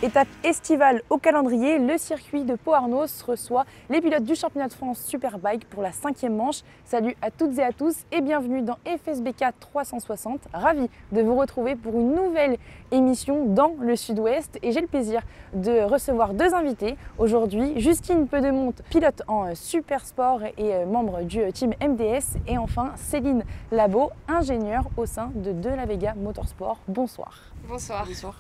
Étape estivale au calendrier, le circuit de Pau-Arnos reçoit les pilotes du championnat de France Superbike pour la 5e manche. Salut à toutes et à tous et bienvenue dans FSBK 360. Ravi de vous retrouver pour une nouvelle émission dans le Sud-Ouest et j'ai le plaisir de recevoir deux invités. Aujourd'hui, Justine Pedemonte, pilote en Super Sport et membre du team MDS, et enfin Céline Labo, ingénieure au sein de la Vega Motorsport. Bonsoir. Bonsoir. Bonsoir.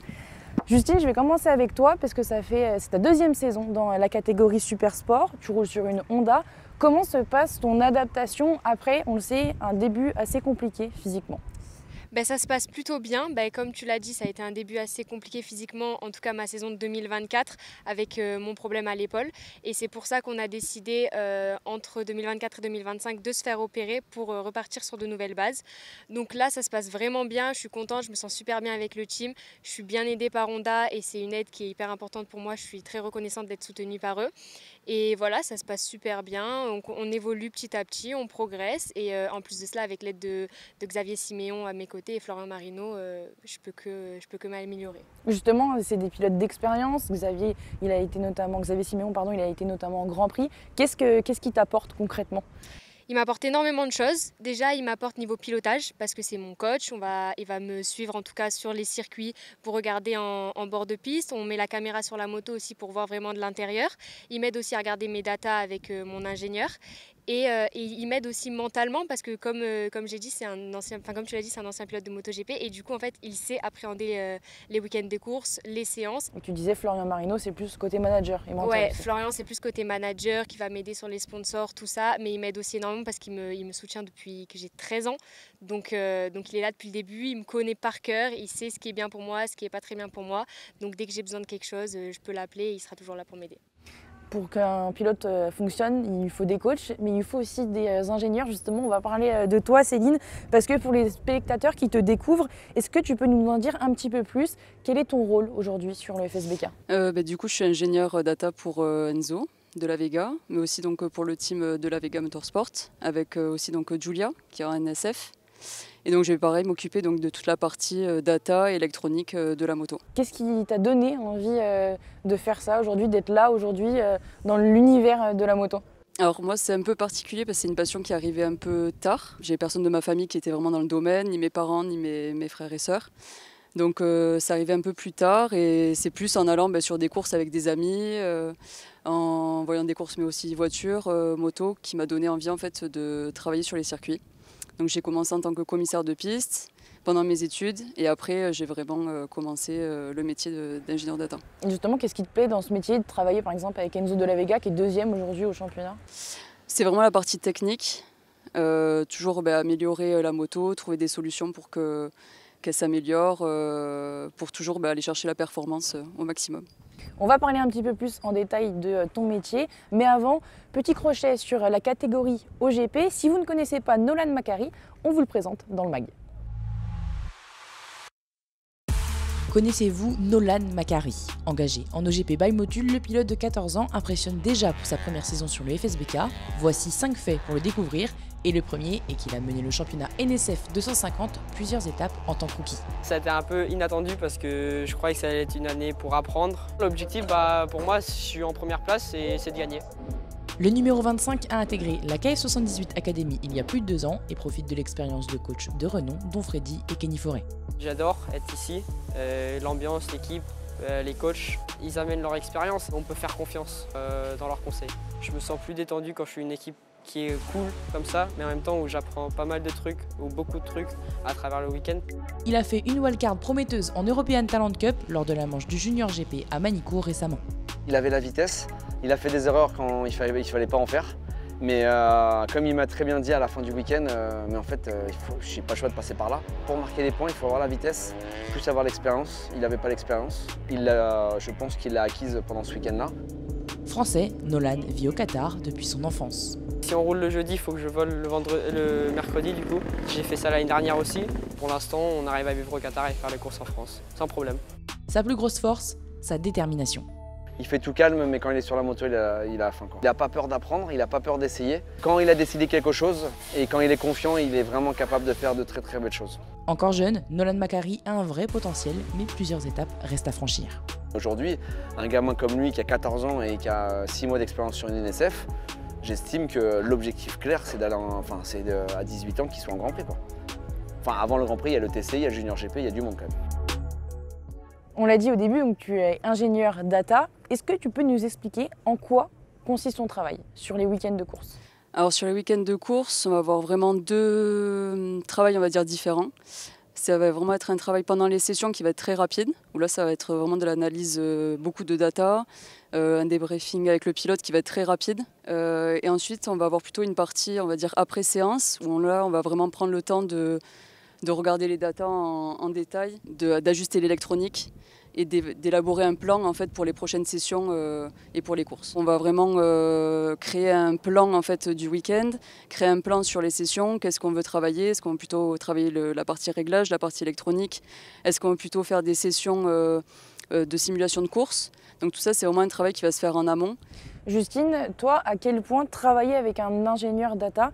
Justine, je vais commencer avec toi parce que c'est ta deuxième saison dans la catégorie Super Sport. Tu roules sur une Honda. Comment se passe ton adaptation après, on le sait, un début assez compliqué physiquement? Ça se passe plutôt bien. Comme tu l'as dit, ça a été un début assez compliqué physiquement, en tout cas ma saison de 2024 avec mon problème à l'épaule. Et c'est pour ça qu'on a décidé entre 2024 et 2025 de se faire opérer pour repartir sur de nouvelles bases. Donc là, ça se passe vraiment bien. Je suis contente, je me sens super bien avec le team. Je suis bien aidée par Honda et c'est une aide qui est hyper importante pour moi. Je suis très reconnaissante d'être soutenue par eux. Et voilà, ça se passe super bien. On évolue petit à petit, on progresse. Et en plus de cela, avec l'aide de Xavier Siméon à mes côtés et Florian Marino, je peux que m'améliorer. Justement, c'est des pilotes d'expérience. Xavier Siméon, il a été notamment en Grand Prix. Qu'est-ce qui t'apporte concrètement? Il m'apporte énormément de choses. Déjà, il m'apporte niveau pilotage parce que c'est mon coach. Il va me suivre en tout cas sur les circuits pour regarder en bord de piste. On met la caméra sur la moto aussi pour voir vraiment de l'intérieur. Il m'aide aussi à regarder mes datas avec mon ingénieur. Et il m'aide aussi mentalement parce que comme j'ai dit, comme tu l'as dit, c'est un ancien pilote de MotoGP et du coup en fait il sait appréhender les week-ends de course, les séances. Et tu disais Florian Marino, c'est plus côté manager et mental. Ouais, Florian c'est plus côté manager qui va m'aider sur les sponsors, tout ça, mais il m'aide aussi énormément parce qu'il me soutient depuis que j'ai 13 ans. Donc il est là depuis le début, il me connaît par cœur, il sait ce qui est bien pour moi, ce qui est pas très bien pour moi. Donc dès que j'ai besoin de quelque chose, je peux l'appeler et il sera toujours là pour m'aider. Pour qu'un pilote fonctionne, il faut des coachs, mais il faut aussi des ingénieurs. Justement, on va parler de toi, Céline, parce que pour les spectateurs qui te découvrent, est-ce que tu peux nous en dire un petit peu plus? Quel est ton rôle aujourd'hui sur le FSBK? Du coup, je suis ingénieur data pour Enzo de la Vega, mais aussi donc, pour le team de la Vega Motorsport, avec aussi donc, Julia, qui est en NSF. Et donc je vais pareil m'occuper donc de toute la partie data et électronique de la moto. Qu'est-ce qui t'a donné envie de faire ça aujourd'hui, d'être là aujourd'hui dans l'univers de la moto? Alors moi c'est un peu particulier parce que c'est une passion qui est arrivée un peu tard. J'ai personne de ma famille qui était vraiment dans le domaine, ni mes parents, ni mes frères et sœurs. Donc ça arrivait un peu plus tard et c'est plus en allant sur des courses avec des amis, en voyant des courses mais aussi voitures, moto, qui m'a donné envie en fait de travailler sur les circuits. Donc j'ai commencé en tant que commissaire de piste pendant mes études et après j'ai vraiment commencé le métier d'ingénieur data. Justement, qu'est-ce qui te plaît dans ce métier de travailler par exemple avec Enzo de la Vega qui est deuxième aujourd'hui au championnat? C'est vraiment la partie technique, toujours améliorer la moto, trouver des solutions pour qu'elle s'améliore, pour toujours aller chercher la performance au maximum. On va parler un petit peu plus en détail de ton métier, mais avant, petit crochet sur la catégorie OGP. Si vous ne connaissez pas Nolan Macari, on vous le présente dans le mag. Connaissez-vous Nolan Macari? Engagé en OGP by Motul, le pilote de 14 ans impressionne déjà pour sa première saison sur le FSBK. Voici 5 faits pour le découvrir. Et le premier est qu'il a mené le championnat NSF 250 plusieurs étapes en tant que rookie. Ça a été un peu inattendu parce que je croyais que ça allait être une année pour apprendre. L'objectif pour moi, si je suis en première place, c'est de gagner. Le numéro 25 a intégré la KF78 Academy il y a plus de 2 ans et profite de l'expérience de coach de renom dont Freddy et Kenny Forêt. J'adore être ici, l'ambiance, l'équipe, les coachs, ils amènent leur expérience. On peut faire confiance dans leurs conseils. Je me sens plus détendu quand je suis une équipe qui est cool comme ça, mais en même temps où j'apprends pas mal de trucs, ou beaucoup de trucs à travers le week-end. Il a fait une wildcard prometteuse en European Talent Cup lors de la manche du Junior GP à Manicourt récemment. Il avait la vitesse, il a fait des erreurs quand il fallait pas en faire. Mais comme il m'a très bien dit à la fin du week-end, je n'ai pas le choix de passer par là. Pour marquer des points, il faut avoir la vitesse, plus avoir l'expérience. Il n'avait pas l'expérience. Je pense qu'il l'a acquise pendant ce week-end-là. Français, Nolan vit au Qatar depuis son enfance. Si on roule le jeudi, il faut que je vole le mercredi du coup. J'ai fait ça l'année dernière aussi. Pour l'instant, on arrive à vivre au Qatar et faire les courses en France, sans problème. Sa plus grosse force, sa détermination. Il fait tout calme, mais quand il est sur la moto, il a faim. Il n'a pas peur d'apprendre, il n'a pas peur d'essayer. Quand il a décidé quelque chose et quand il est confiant, il est vraiment capable de faire de très très belles choses. Encore jeune, Nolan Macari a un vrai potentiel, mais plusieurs étapes restent à franchir. Aujourd'hui, un gamin comme lui qui a 14 ans et qui a 6 mois d'expérience sur une NSF, j'estime que l'objectif clair, c'est d'aller, à 18 ans qu'il soit en Grand Prix, quoi. Enfin, avant le Grand Prix, il y a le TCI, il y a le Junior GP, il y a du monde quand même. On l'a dit au début, donc tu es ingénieur data. Est-ce que tu peux nous expliquer en quoi consiste ton travail sur les week-ends de course? Alors sur les week-ends de course, on va avoir vraiment 2 travails, on va dire, différents. Ça va vraiment être un travail pendant les sessions qui va être très rapide, où là ça va être vraiment de l'analyse, beaucoup de data, un débriefing avec le pilote qui va être très rapide. Et ensuite on va avoir plutôt une partie, on va dire, après séance, où là on va vraiment prendre le temps de regarder les datas en détail, d'ajuster l'électronique et d'élaborer un plan en fait pour les prochaines sessions et pour les courses. On va vraiment créer un plan en fait du week-end, créer un plan sur les sessions, qu'est-ce qu'on veut travailler, est-ce qu'on veut plutôt travailler la partie réglage, la partie électronique, est-ce qu'on veut plutôt faire des sessions de simulation de course. Donc tout ça c'est vraiment un travail qui va se faire en amont. Justine, toi, à quel point travailler avec un ingénieur data,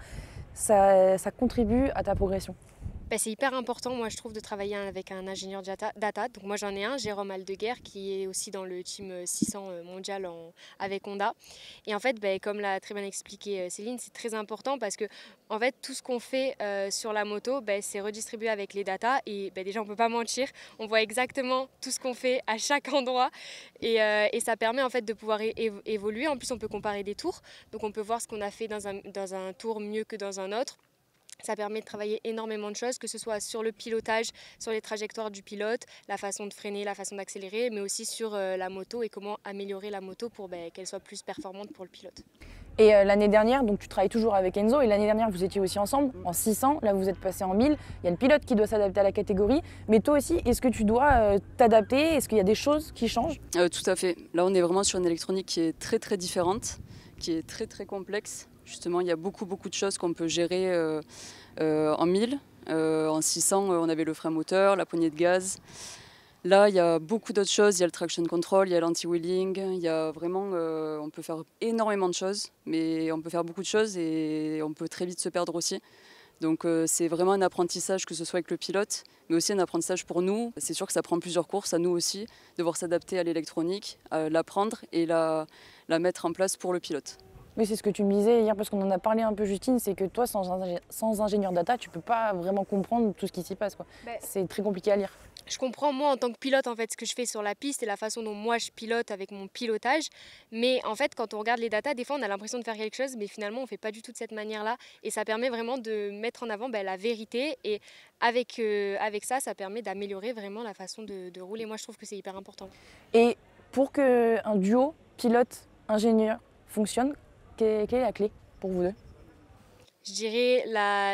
ça contribue à ta progression? C'est hyper important, moi je trouve, de travailler avec un ingénieur data. Donc moi j'en ai un, Jérôme Aldeguer, qui est aussi dans le team 600 mondial avec Honda. Et en fait, comme l'a très bien expliqué Céline, c'est très important parce que en fait, tout ce qu'on fait sur la moto, c'est redistribué avec les datas. Et déjà, on ne peut pas mentir, on voit exactement tout ce qu'on fait à chaque endroit. Et ça permet en fait de pouvoir évoluer. En plus, on peut comparer des tours. Donc on peut voir ce qu'on a fait dans un tour mieux que dans un autre. Ça permet de travailler énormément de choses, que ce soit sur le pilotage, sur les trajectoires du pilote, la façon de freiner, la façon d'accélérer, mais aussi sur la moto et comment améliorer la moto pour qu'elle soit plus performante pour le pilote. Et l'année dernière, donc tu travailles toujours avec Enzo, et l'année dernière vous étiez aussi ensemble en 600, là vous êtes passé en 1000, il y a le pilote qui doit s'adapter à la catégorie, mais toi aussi, est-ce que tu dois t'adapter? Est-ce qu'il y a des choses qui changent? Tout à fait, là on est vraiment sur une électronique qui est très très différente, qui est très très complexe. Justement, il y a beaucoup de choses qu'on peut gérer en 1000. En 600, on avait le frein moteur, la poignée de gaz. Là, il y a beaucoup d'autres choses. Il y a le traction control, il y a l'anti-wheeling. Il y a vraiment, on peut faire énormément de choses, mais on peut faire beaucoup de choses et on peut très vite se perdre aussi. Donc c'est vraiment un apprentissage, que ce soit avec le pilote, mais aussi un apprentissage pour nous. C'est sûr que ça prend plusieurs courses à nous aussi, de devoir s'adapter à l'électronique, l'apprendre et la mettre en place pour le pilote. Mais c'est ce que tu me disais hier, parce qu'on en a parlé un peu, Justine, c'est que toi, sans ingénieur data, tu peux pas vraiment comprendre tout ce qui s'y passe, quoi. C'est très compliqué à lire. Je comprends, moi, en tant que pilote, en fait, ce que je fais sur la piste et la façon dont moi je pilote avec mon pilotage. Mais en fait, quand on regarde les datas, des fois, on a l'impression de faire quelque chose, mais finalement, on ne fait pas du tout de cette manière-là. Et ça permet vraiment de mettre en avant la vérité. Et avec ça, ça permet d'améliorer vraiment la façon de rouler. Moi, je trouve que c'est hyper important. Et pour qu'un duo pilote-ingénieur fonctionne, quelle est la clé pour vous deux? Je dirais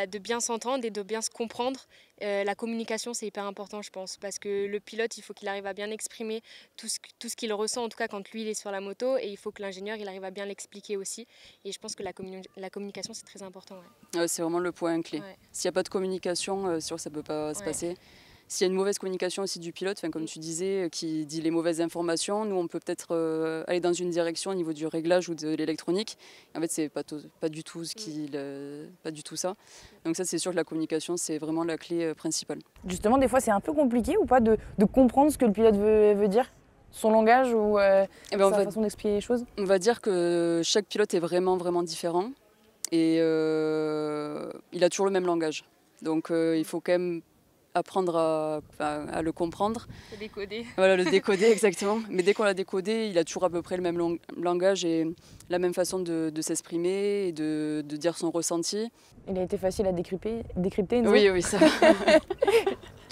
de bien s'entendre et de bien se comprendre. La communication, c'est hyper important, je pense, parce que le pilote, il faut qu'il arrive à bien exprimer tout ce qu'il ressent, en tout cas quand lui il est sur la moto, et il faut que l'ingénieur il arrive à bien l'expliquer aussi. Et je pense que la communication, c'est très important. Ouais. C'est vraiment le point clé. Ouais. S'il n'y a pas de communication, sûr que ça ne peut pas se passer. S'il y a une mauvaise communication aussi du pilote, comme tu disais, qui dit les mauvaises informations, nous on peut peut-être aller dans une direction au niveau du réglage ou de l'électronique. En fait, c'est pas du tout pas du tout ça. Donc ça, c'est sûr que la communication, c'est vraiment la clé principale. Justement, des fois, c'est un peu compliqué ou pas de comprendre ce que le pilote veut dire, son langage ou sa façon d'expliquer les choses? On va dire que chaque pilote est vraiment différent et il a toujours le même langage. Donc il faut quand même apprendre à le comprendre. Le décoder. Voilà, le décoder, exactement. Mais dès qu'on l'a décodé, il a toujours à peu près le même langage et la même façon de s'exprimer et de dire son ressenti. Il a été facile à décrypter, non? Oui, ça.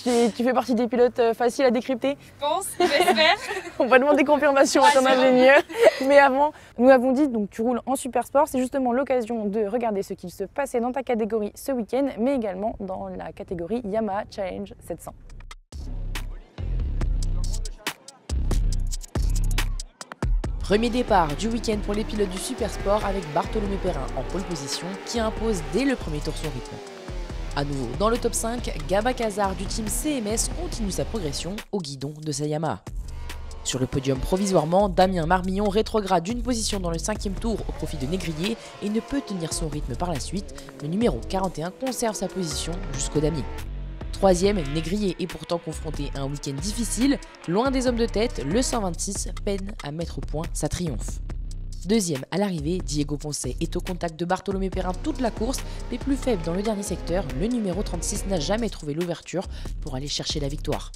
Tu fais partie des pilotes faciles à décrypter? Je pense, j'espère. On va demander confirmation à ton ingénieur. Mais avant, nous avons dit, donc tu roules en super sport. C'est justement l'occasion de regarder ce qu'il se passait dans ta catégorie ce week-end, mais également dans la catégorie Yamaha Challenge 700. Premier départ du week-end pour les pilotes du super sport avec Bartholomé Perrin en pole position qui impose dès le premier tour son rythme. À nouveau dans le top 5, Gaba Kazar du team CMS continue sa progression au guidon de sa Yamaha. Sur le podium provisoirement, Damien Marmillon rétrograde d'une position dans le 5e tour au profit de Négrier et ne peut tenir son rythme par la suite. Le numéro 41 conserve sa position jusqu'au damier. Troisième, Négrier est pourtant confronté à un week-end difficile. Loin des hommes de tête, le 126 peine à mettre au point sa triomphe. Deuxième, à l'arrivée, Diego Ponce est au contact de Bartolomé Perrin toute la course, mais plus faible dans le dernier secteur, le numéro 36 n'a jamais trouvé l'ouverture pour aller chercher la victoire.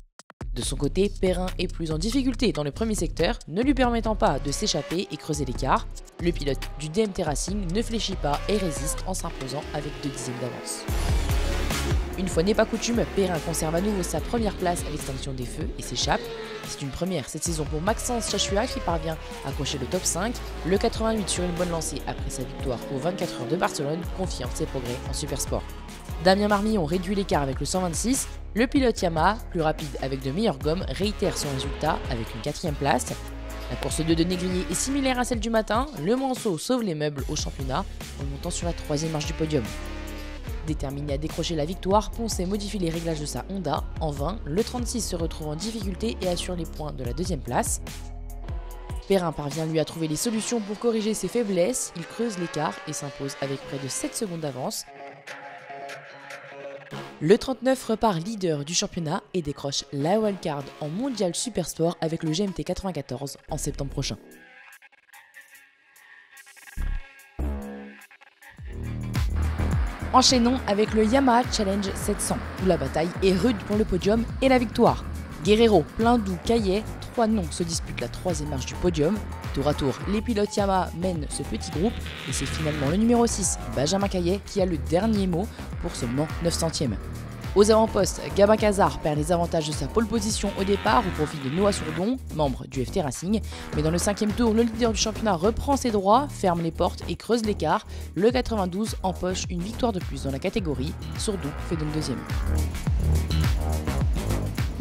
De son côté, Perrin est plus en difficulté dans le premier secteur, ne lui permettant pas de s'échapper et creuser l'écart. Le pilote du DMT Racing ne fléchit pas et résiste en s'imposant avec 2 dixièmes d'avance. Une fois n'est pas coutume, Perrin conserve à nouveau sa première place à l'extinction des feux et s'échappe. C'est une première cette saison pour Maxence Chachua qui parvient à cocher le top 5. Le 88 sur une bonne lancée après sa victoire aux 24 heures de Barcelone confirme ses progrès en Supersport. Damien Marmillon réduit l'écart avec le 126. Le pilote Yamaha, plus rapide avec de meilleures gommes, réitère son résultat avec une 4e place. La course 2 de Négrier est similaire à celle du matin. Le Manceau sauve les meubles au championnat en montant sur la 3e marche du podium. Déterminé à décrocher la victoire, Ponce modifie les réglages de sa Honda. En vain, le 36 se retrouve en difficulté et assure les points de la 2e place. Perrin parvient lui à trouver les solutions pour corriger ses faiblesses. Il creuse l'écart et s'impose avec près de 7 secondes d'avance. Le 39 repart leader du championnat et décroche la wildcard en Mondial Supersport avec le GMT 94 en septembre prochain. Enchaînons avec le Yamaha Challenge 700, où la bataille est rude pour le podium et la victoire. Guerrero, Plindou, Caillet, 3 noms se disputent la 3e marche du podium. Tour à tour, les pilotes Yamaha mènent ce petit groupe et c'est finalement le numéro 6, Benjamin Caillet, qui a le dernier mot pour seulement 9 centièmes. Aux avant-postes, Gabin Cazard perd les avantages de sa pole position au départ au profit de Noah Sourdon, membre du FT Racing. Mais dans le 5e tour, le leader du championnat reprend ses droits, ferme les portes et creuse l'écart. Le 92 empoche une victoire de plus dans la catégorie. Sourdon fait donc 2e.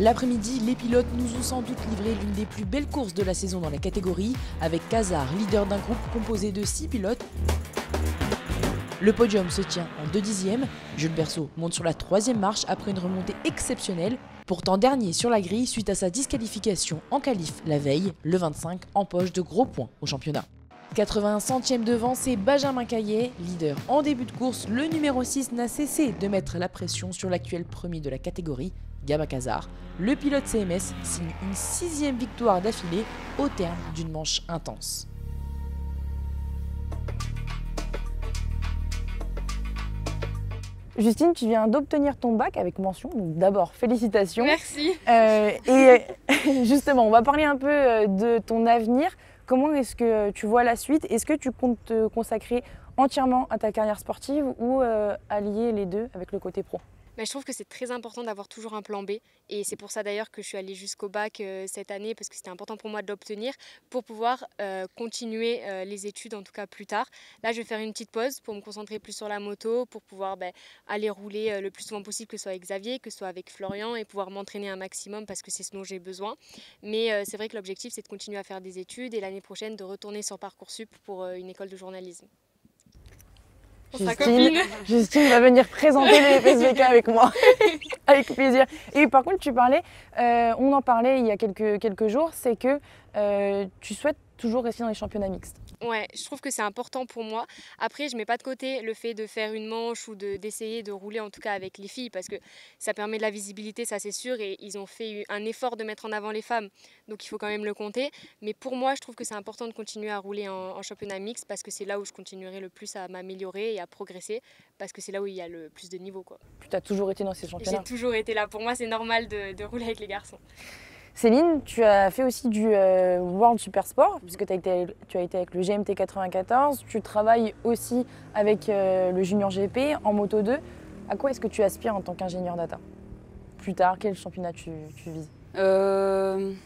L'après-midi, les pilotes nous ont sans doute livré l'une des plus belles courses de la saison dans la catégorie, avec Cazard, leader d'un groupe composé de 6 pilotes. Le podium se tient en 2 dixièmes. Jules Berceau monte sur la 3e marche après une remontée exceptionnelle. Pourtant dernier sur la grille suite à sa disqualification en qualif la veille, le 25 empoche de gros points au championnat. 81 centièmes devant, c'est Benjamin Caillet, leader en début de course. Le numéro 6 n'a cessé de mettre la pression sur l'actuel premier de la catégorie, Gabin Cazard. Le pilote CMS signe une 6e victoire d'affilée au terme d'une manche intense. Justine, tu viens d'obtenir ton bac avec mention, donc d'abord félicitations. Merci. Et justement, on va parler un peu de ton avenir. Comment est-ce que tu vois la suite? Est-ce que tu comptes te consacrer entièrement à ta carrière sportive ou allier les deux avec le côté pro? Mais je trouve que c'est très important d'avoir toujours un plan B et c'est pour ça d'ailleurs que je suis allée jusqu'au bac cette année parce que c'était important pour moi de l'obtenir pour pouvoir continuer les études en tout cas plus tard. Là je vais faire une petite pause pour me concentrer plus sur la moto, pour pouvoir aller rouler le plus souvent possible, que ce soit avec Xavier, que ce soit avec Florian et pouvoir m'entraîner un maximum parce que c'est ce dont j'ai besoin. Mais c'est vrai que l'objectif c'est de continuer à faire des études et l'année prochaine de retourner sur Parcoursup pour une école de journalisme. Justine va venir présenter les FSBK avec moi, avec plaisir. Et par contre, on en parlait il y a quelques jours, c'est que tu souhaites toujours rester dans les championnats mixtes. Ouais, je trouve que c'est important pour moi. Après, je mets pas de côté le fait de faire une manche ou d'essayer de rouler en tout cas avec les filles parce que ça permet de la visibilité, ça c'est sûr, et ils ont fait un effort de mettre en avant les femmes, donc il faut quand même le compter. Mais pour moi, je trouve que c'est important de continuer à rouler en championnat mixte parce que c'est là où je continuerai le plus à m'améliorer et à progresser parce que c'est là où il y a le plus de niveau, quoi. Tu as toujours été dans ces championnats? J'ai toujours été là. Pour moi, c'est normal de rouler avec les garçons. Céline, tu as fait aussi du World Supersport, puisque tu as été avec le GMT 94. Tu travailles aussi avec le Junior GP en Moto 2. À quoi est-ce que tu aspires en tant qu'ingénieur data? Plus tard, quel championnat tu vises? Le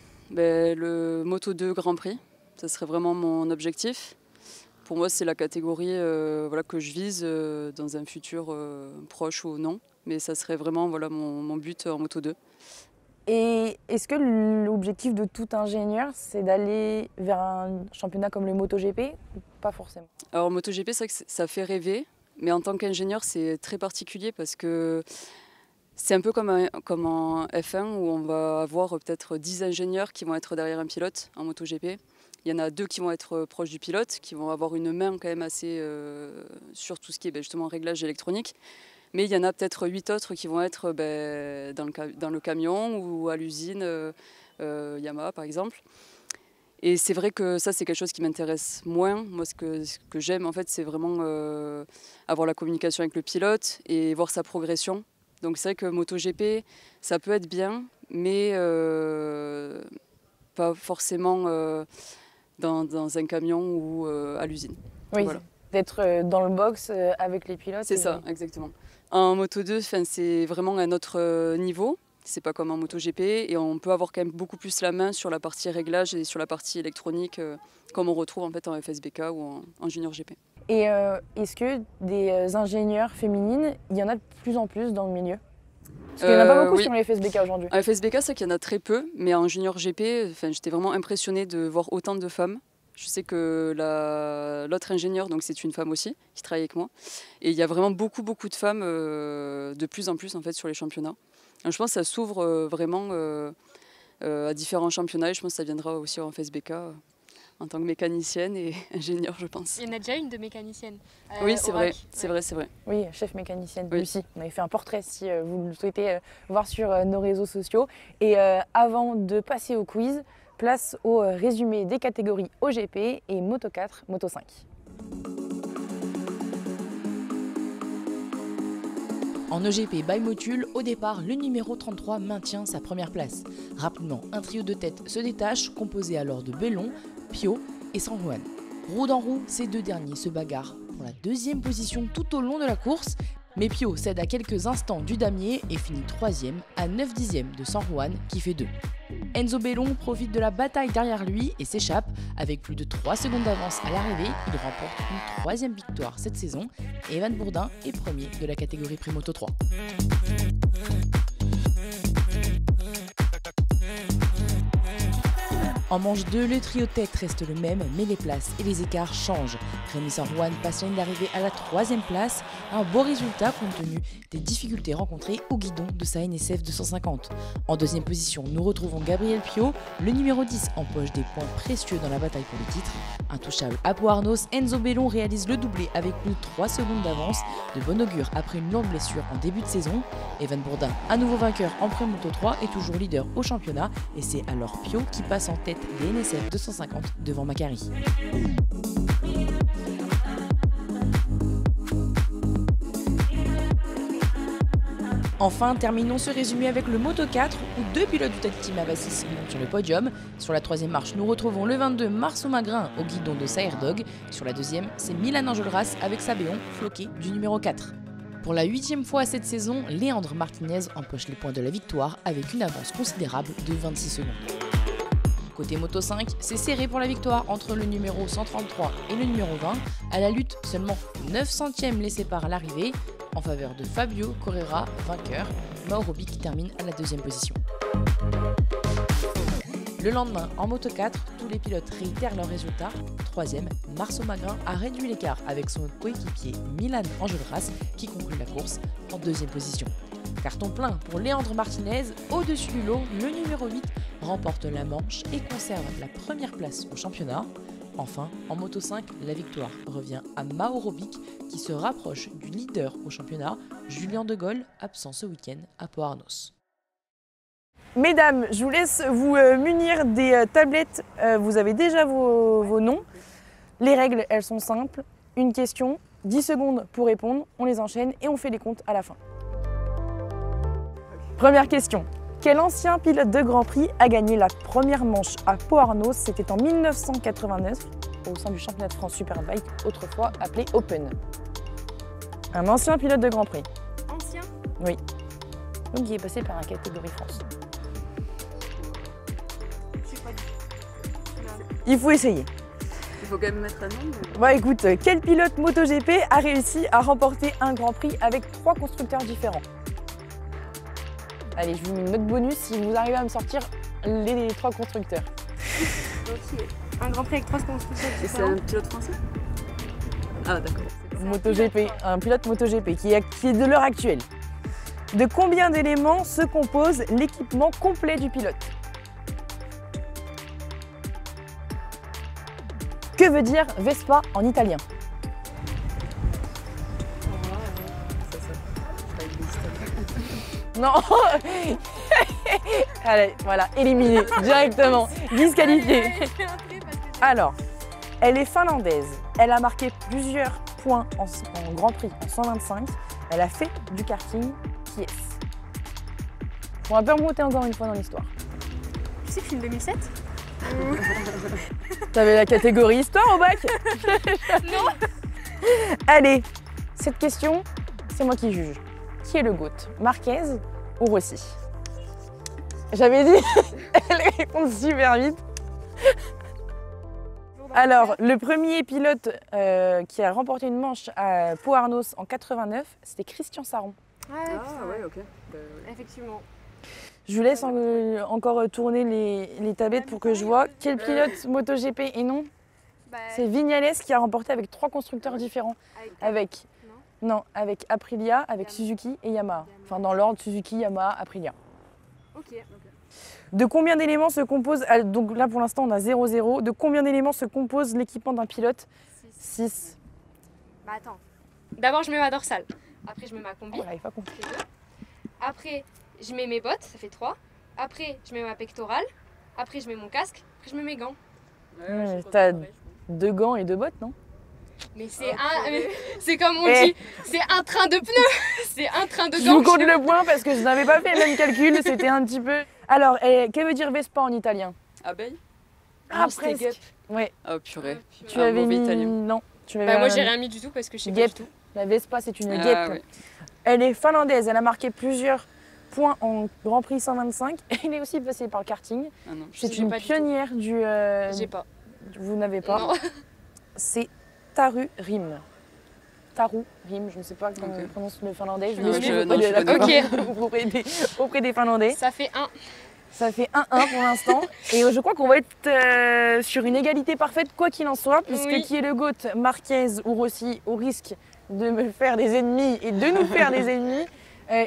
Moto 2 Grand Prix, ça serait vraiment mon objectif. Pour moi, c'est la catégorie que je vise dans un futur proche ou non. Mais ça serait vraiment mon but en Moto 2. Et est-ce que l'objectif de tout ingénieur, c'est d'aller vers un championnat comme le MotoGP ou pas forcément? Alors MotoGP, c'est vrai que ça fait rêver, mais en tant qu'ingénieur, c'est très particulier parce que c'est un peu comme en F1 où on va avoir peut-être 10 ingénieurs qui vont être derrière un pilote en MotoGP. Il y en a 2 qui vont être proches du pilote, qui vont avoir une main quand même assez sur tout ce qui est justement réglage électronique. Mais il y en a peut-être 8 autres qui vont être dans le camion ou à l'usine Yamaha par exemple. Et c'est vrai que ça, c'est quelque chose qui m'intéresse moins. Moi, ce que j'aime, en fait, c'est vraiment avoir la communication avec le pilote et voir sa progression. Donc c'est vrai que MotoGP, ça peut être bien, mais pas forcément dans un camion ou à l'usine. Oui, voilà. D'être dans le box avec les pilotes. C'est ça, exactement. En Moto2, c'est vraiment un autre niveau. C'est pas comme en MotoGP et on peut avoir quand même beaucoup plus la main sur la partie réglage et sur la partie électronique comme on retrouve en fait en FSBK ou en Junior GP. Et est-ce que des ingénieurs féminines, il y en a de plus en plus dans le milieu? Parce qu'il n'y en a pas beaucoup sur les FSBK aujourd'hui. En FSBK, c'est qu'il y en a très peu, mais en Junior GP, j'étais vraiment impressionnée de voir autant de femmes. Je sais que l'autre ingénieur, donc c'est une femme aussi, qui travaille avec moi. Et il y a vraiment beaucoup de femmes, de plus en plus en fait, sur les championnats. Donc, je pense que ça s'ouvre vraiment à différents championnats et je pense que ça viendra aussi en FSBK en tant que mécanicienne et ingénieure, je pense. Il y en a déjà une de mécanicienne. Oui, c'est vrai, c'est vrai. Oui, chef mécanicienne, oui. Lucie. On avait fait un portrait si vous le souhaitez voir sur nos réseaux sociaux. Et avant de passer au quiz, place au résumé des catégories OGP et Moto 4, Moto 5. En EGP by Motul, au départ, le numéro 33 maintient sa première place. Rapidement, un trio de tête se détache, composé alors de Bellon, Pio et San Juan. Roue dans roue, ces deux derniers se bagarrent pour la deuxième position tout au long de la course, mais Pio cède à quelques instants du damier et finit troisième à 9 dixièmes de San Juan qui fait 2. Enzo Bellon profite de la bataille derrière lui et s'échappe. Avec plus de 3 secondes d'avance à l'arrivée, il remporte une troisième victoire cette saison. Et Evan Bourdin est premier de la catégorie Primoto 3. En manche 2, le trio tête reste le même, mais les places et les écarts changent. Rémi San Juan passe la ligne d'arrivée à la 3e place, un beau résultat compte tenu des difficultés rencontrées au guidon de sa NSF 250. En deuxième position, nous retrouvons Gabriel Pio, le numéro 10 empoche des points précieux dans la bataille pour le titre. Intouchable à Pau Arnos, Enzo Bellon réalise le doublé avec plus de 3 secondes d'avance, de bon augure après une longue blessure en début de saison. Evan Bourdin, à nouveau vainqueur en Primoto 3, est toujours leader au championnat et c'est alors Pio qui passe en tête des NSF 250 devant Macari. Enfin, terminons ce résumé avec le Moto 4 où deux pilotes du Tech Team Avasis montent sur le podium. Sur la troisième marche, nous retrouvons le 22 Marceau Magrin au guidon de Saerdog. Sur la deuxième, c'est Milan Enjolras avec Sabéon, floqué du numéro 4. Pour la 8e fois cette saison, Léandre Martinez empoche les points de la victoire avec une avance considérable de 26 secondes. Côté Moto 5, c'est serré pour la victoire entre le numéro 133 et le numéro 20. À la lutte, seulement 9 centièmes les séparent à l'arrivée, en faveur de Fabio Correra, vainqueur, Mauro Bic termine à la 2e position. Le lendemain, en Moto 4, tous les pilotes réitèrent leurs résultats. 3e, Marceau Magrin a réduit l'écart avec son coéquipier Milan Enjolras qui conclut la course en 2e position. Carton plein pour Léandre Martinez, au-dessus du lot, le numéro 8 remporte la manche et conserve la première place au championnat. Enfin, en Moto 5, la victoire revient à Mauro Bic qui se rapproche du leader au championnat, Julien De Gaulle, absent ce week-end à Pau Arnos. Mesdames, je vous laisse vous munir des tablettes. Vous avez déjà vos noms. Les règles, elles sont simples. Une question, 10 secondes pour répondre, on les enchaîne et on fait les comptes à la fin. Première question. Quel ancien pilote de Grand Prix a gagné la première manche à Pau Arnos? C'était en 1989 au sein du championnat de France Superbike, autrefois appelé Open. Un ancien pilote de Grand Prix. Ancien? Oui. Donc il est passé par la catégorie France. C'est quoi? Il faut essayer. Il faut quand même mettre un nom. Bah écoute, quel pilote MotoGP a réussi à remporter un Grand Prix avec 3 constructeurs différents? Allez, je vous mets une note bonus si vous arrivez à me sortir les 3 constructeurs. Ok. Un Grand Prix avec 3 constructeurs Et c'est un pilote français? Ah d'accord. MotoGP, un pilote MotoGP qui est de l'heure actuelle. De combien d'éléments se compose l'équipement complet du pilote? Que veut dire Vespa en italien? Non. Allez, voilà, éliminée directement, disqualifiée. Alors, elle est finlandaise. Elle a marqué plusieurs points en Grand Prix en 125. Elle a fait du karting. Qui est-ce? Faut un peu remonter encore une fois dans l'histoire. Tu sais que je suis une 2007? T'avais la catégorie histoire au bac? Non. Allez, cette question, c'est moi qui juge. Qui est le GOAT? Marquez ou Rossi? J'avais dit, elle répond super vite. Alors, le premier pilote qui a remporté une manche à Pau Arnos en 89, c'était Christian Saron. Ah ouais, ok. effectivement. Je vous laisse encore tourner les tablettes pour que je vois quel pilote MotoGP et non. C'est Vignales qui a remporté avec 3 constructeurs différents. Avec Aprilia, avec Suzuki et Yamaha. Enfin, dans l'ordre Suzuki, Yamaha, Aprilia. Ok. De combien d'éléments se compose, donc là pour l'instant on a 0-0, de combien d'éléments se compose l'équipement d'un pilote? 6. Bah attends. D'abord je mets ma dorsale. Après je mets ma combi. Oh, j'arrive pas à compter. Après je mets mes bottes, ça fait 3. Après je mets ma pectorale. Après je mets mon casque. Après je mets mes gants. Ouais, t'as 2 gants et 2 bottes, non? Mais c'est comme on dit, c'est un train de pneus. C'est un train de Je gants. vous compte le point parce que je n'avais pas fait le même calcul, c'était un petit peu... Alors, que veut dire Vespa en italien? Abeille? Ah, c'était presque. guêpe. Ouais. Oh purée. Tu avais mis... italien. Non. Tu Bah moi j'ai rien mis du tout parce que je sais pas Guêpe. du tout. La Vespa, c'est une Ah, guêpe. ouais. Elle est finlandaise, elle a marqué plusieurs points en Grand Prix 125. Elle est aussi passée par le karting. Ah non. C'est J'ai une pas du tout. pionnière du... J'ai pas. Vous n'avez pas. Non. C'est Taru Rim. Taru Rim, je ne sais pas comment Ok. on prononce le finlandais. Je Non, m'excuse je- auprès non, de je la- connais auprès des Finlandais. Ça fait 1. Ça fait 1-1 pour l'instant. Et je crois qu'on va être sur une égalité parfaite, quoi qu'il en soit, puisque Oui. qui est le GOAT, Marquez ou Rossi, au risque de me faire des ennemis et de nous faire des ennemis.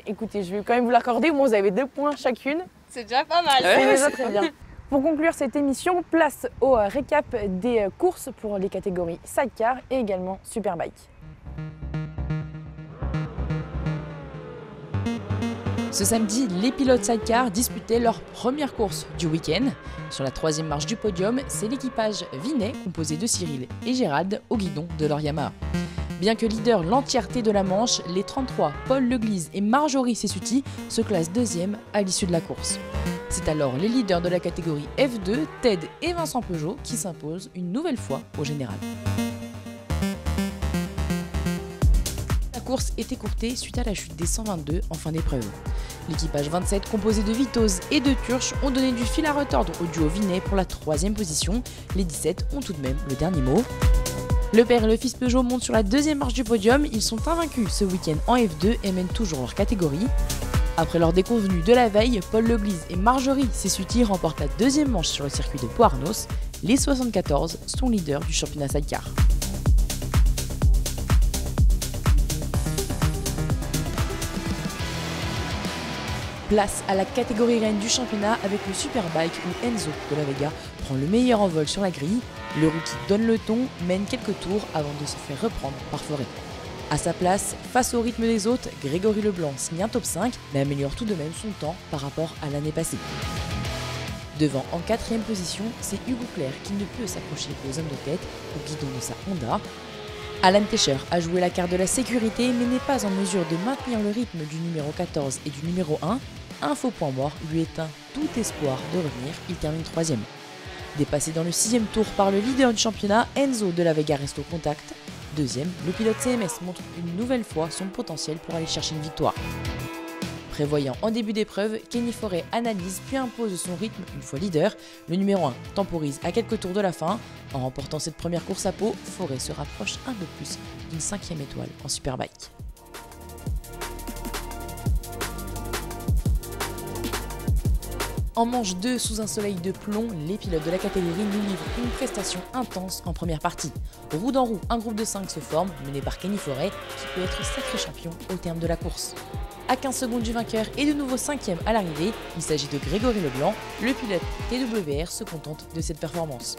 Écoutez, je vais quand même vous l'accorder. Moi, vous avez 2 points chacune. C'est déjà pas mal. C'est déjà très bien. Pour conclure cette émission, place au récap des courses pour les catégories sidecar et également superbike. Ce samedi, les pilotes sidecar disputaient leur première course du week-end. Sur la 3e marche du podium, c'est l'équipage Vinet, composé de Cyril et Gérald, au guidon de leur Yamaha. Bien que leader l'entièreté de la manche, les 33, Paul Leglise et Marjorie Sessuti se classent 2e à l'issue de la course. C'est alors les leaders de la catégorie F2, Ted et Vincent Peugeot, qui s'imposent une nouvelle fois au général. La course est écourtée suite à la chute des 122 en fin d'épreuve. L'équipage 27, composé de Vitoz et de Turch, ont donné du fil à retordre au duo Vinet pour la 3e position. Les 17 ont tout de même le dernier mot. Le père et le fils Peugeot montent sur la 2e marche du podium. Ils sont invaincus ce week-end en F2 et mènent toujours leur catégorie. Après leur déconvenue de la veille, Paul Leglise et Marjorie Sessuti remportent la 2e manche sur le circuit de Pau Arnos. Les 74 sont leaders du championnat sidecar. Place à la catégorie reine du championnat avec le Superbike où Enzo de la Vega prend le meilleur envol sur la grille. Le rookie donne le ton, mène quelques tours avant de se faire reprendre par Forêt. À sa place, face au rythme des autres, Grégory Leblanc signe un top 5 mais améliore tout de même son temps par rapport à l'année passée. Devant en 4e position, c'est Hugo Claire qui ne peut s'accrocher aux hommes de tête au guidon de sa Honda. Alan Tescher a joué la carte de la sécurité mais n'est pas en mesure de maintenir le rythme du numéro 14 et du numéro 1. Un faux point mort lui éteint tout espoir de revenir, il termine 3e. Dépassé dans le 6e tour par le leader du championnat, Enzo de la Vega reste au contact. 2e, le pilote CMS montre une nouvelle fois son potentiel pour aller chercher une victoire. Prévoyant en début d'épreuve, Kenny Forêt analyse puis impose son rythme une fois leader. Le numéro 1 temporise à quelques tours de la fin. En remportant cette première course à Pau, Forêt se rapproche un peu plus d'une 5e étoile en Superbike. En manche 2, sous un soleil de plomb, les pilotes de la catégorie nous livrent une prestation intense en première partie. Roue dans roue, un groupe de 5 se forme, mené par Kenny Forêt, qui peut être sacré champion au terme de la course. À 15 secondes du vainqueur et de nouveau 5e à l'arrivée, il s'agit de Grégory Leblanc. Le pilote TWR se contente de cette performance.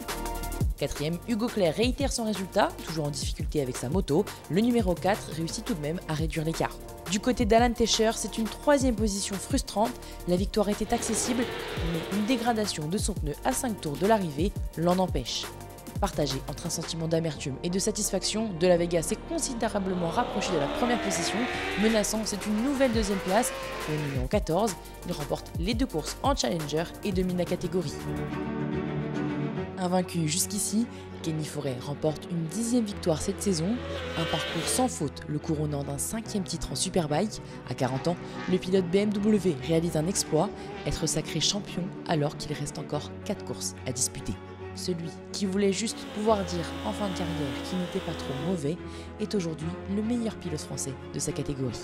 4e, Hugo Claire réitère son résultat, toujours en difficulté avec sa moto. Le numéro 4 réussit tout de même à réduire l'écart. Du côté d'Alan Tescher, c'est une 3e position frustrante. La victoire était accessible, mais une dégradation de son pneu à 5 tours de l'arrivée l'en empêche. Partagé entre un sentiment d'amertume et de satisfaction, De La Vega s'est considérablement rapproché de la première position, menaçant c'est une nouvelle 2e place pour le numéro 14. Il remporte les 2 courses en Challenger et domine la catégorie. Invaincu jusqu'ici, Kenny Forêt remporte une 10e victoire cette saison, un parcours sans faute le couronnant d'un 5e titre en Superbike. À 40 ans, le pilote BMW réalise un exploit, être sacré champion alors qu'il reste encore 4 courses à disputer. Celui qui voulait juste pouvoir dire en fin de carrière qu'il n'était pas trop mauvais est aujourd'hui le meilleur pilote français de sa catégorie.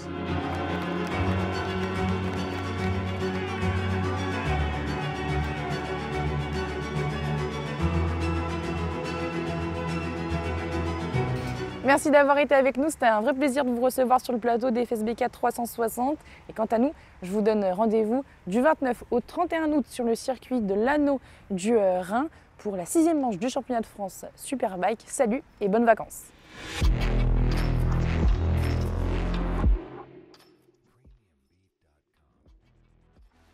Merci d'avoir été avec nous, c'était un vrai plaisir de vous recevoir sur le plateau des FSBK 360. Et quant à nous, je vous donne rendez-vous du 29 au 31 août sur le circuit de l'Anneau du Rhin pour la 6e manche du championnat de France Superbike. Salut et bonnes vacances!